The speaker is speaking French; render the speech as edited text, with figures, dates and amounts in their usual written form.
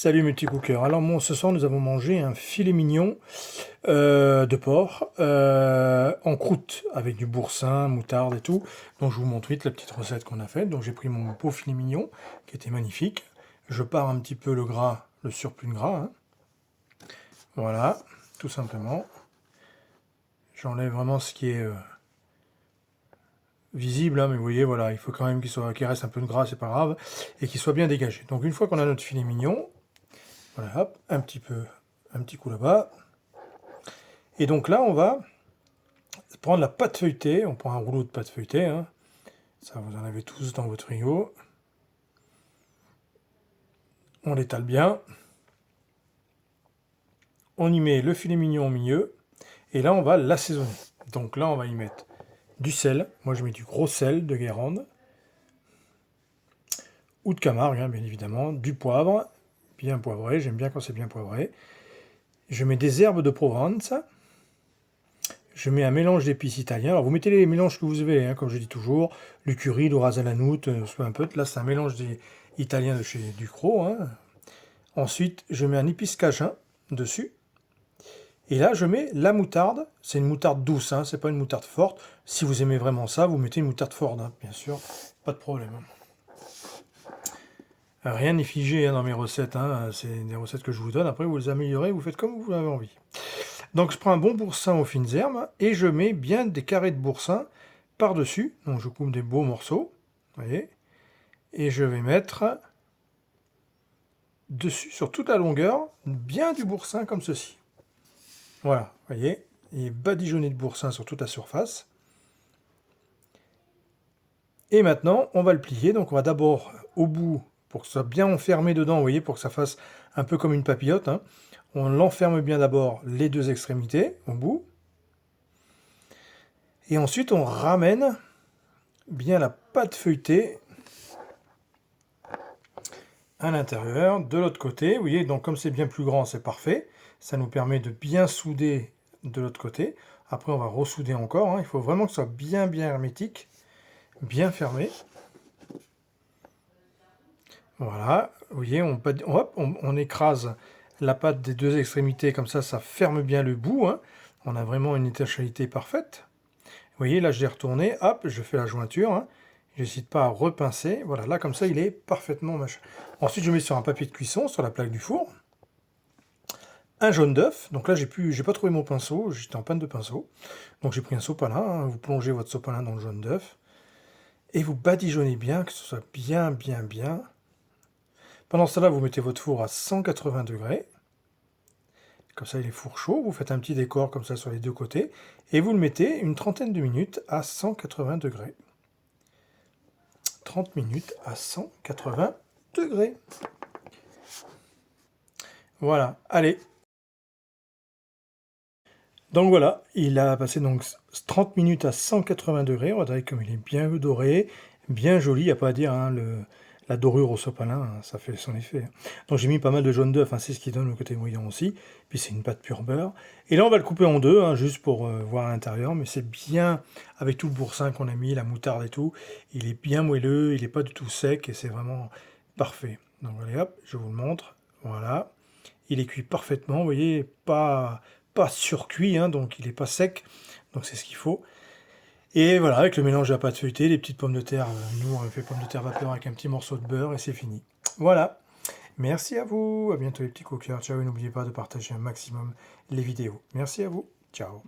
Salut mes petits cookers. Alors bon, ce soir nous avons mangé un filet mignon de porc en croûte avec du boursin, moutarde et tout. Donc je vous montre vite la petite recette qu'on a faite. Donc j'ai pris mon pot filet mignon qui était magnifique. Je pars un petit peu le gras, le surplus de gras, hein. Voilà, tout simplement. J'enlève vraiment ce qui est visible, hein, mais vous voyez, voilà, il faut quand même qu'il reste un peu de gras, c'est pas grave, et qu'il soit bien dégagé. Donc une fois qu'on a notre filet mignon, voilà, hop, un petit coup là-bas. Et donc là, on va prendre la pâte feuilletée. On prend un rouleau de pâte feuilletée, hein. Ça, vous en avez tous dans votre frigo. On l'étale bien. On y met le filet mignon au milieu. Et là, on va l'assaisonner. Donc là, on va y mettre du sel. Moi, je mets du gros sel de Guérande. Ou de Camargue, hein, bien évidemment. Du poivre, bien poivré. J'aime bien quand c'est bien poivré. Je mets des herbes de Provence. Je mets un mélange d'épices italiens. Alors vous mettez les mélanges que vous avez, hein, comme je dis toujours, le curry, le ras à la noute, un peu. Là c'est un mélange italien de chez Ducros, hein. Ensuite je mets un épice cajun dessus. Et là je mets la moutarde. C'est une moutarde douce, hein, c'est pas une moutarde forte. Si vous aimez vraiment ça, vous mettez une moutarde forte, hein, bien sûr, pas de problème. Rien n'est figé, hein, dans mes recettes, hein. C'est des recettes que je vous donne. Après vous les améliorez, vous faites comme vous avez envie. Donc je prends un bon boursin aux fines herbes et je mets bien des carrés de boursin par-dessus. Donc je coupe des beaux morceaux, vous voyez, et je vais mettre dessus, sur toute la longueur, bien du boursin comme ceci. Voilà, vous voyez, et badigeonné de boursin sur toute la surface. Et maintenant, on va le plier. Donc on va d'abord, au bout, pour que ce soit bien enfermé dedans, vous voyez, pour que ça fasse un peu comme une papillote, hein, on l'enferme bien d'abord les deux extrémités, au bout. Et ensuite, on ramène bien la pâte feuilletée à l'intérieur, de l'autre côté. Vous voyez, donc comme c'est bien plus grand, c'est parfait. Ça nous permet de bien souder de l'autre côté. Après, on va ressouder encore, hein. Il faut vraiment que ce soit bien hermétique, bien fermé. Voilà, vous voyez, on écrase la pâte des deux extrémités, comme ça ferme bien le bout, hein. On a vraiment une étanchéité parfaite. Vous voyez, là, je l'ai retourné, hop, je fais la jointure, hein. Je n'hésite pas à repincer. Voilà, là, comme ça, il est parfaitement machin. Ensuite, je mets sur un papier de cuisson, sur la plaque du four, un jaune d'œuf. Donc là, j'ai pas trouvé mon pinceau, j'étais en panne de pinceau. Donc j'ai pris un sopalin, hein. Vous plongez votre sopalin dans le jaune d'œuf. Et vous badigeonnez bien, que ce soit bien. Pendant cela, vous mettez votre four à 180 degrés. Comme ça, il est four chaud. Vous faites un petit décor comme ça sur les deux côtés. Et vous le mettez une trentaine de minutes à 180 degrés. 30 minutes à 180 degrés. Voilà, allez. Donc voilà, il a passé donc 30 minutes à 180 degrés. Regardez comme il est bien doré, bien joli, il n'y a pas à dire, hein, la dorure au sopalin, hein, ça fait son effet. Donc j'ai mis pas mal de jaune d'œuf, hein, c'est ce qui donne le côté bouillant aussi. Puis c'est une pâte pure beurre. Et là on va le couper en deux, hein, juste pour voir à l'intérieur, mais c'est bien, avec tout le boursin qu'on a mis, la moutarde et tout, il est bien moelleux, il n'est pas du tout sec, et c'est vraiment parfait. Donc allez hop, je vous le montre, voilà. Il est cuit parfaitement, vous voyez, pas surcuit, hein, donc il n'est pas sec, donc c'est ce qu'il faut. Et voilà, avec le mélange de la pâte feuilletée, les petites pommes de terre, nous on fait pommes de terre vapeur avec un petit morceau de beurre et c'est fini. Voilà, merci à vous, à bientôt les petits cookers, ciao et n'oubliez pas de partager un maximum les vidéos. Merci à vous, ciao.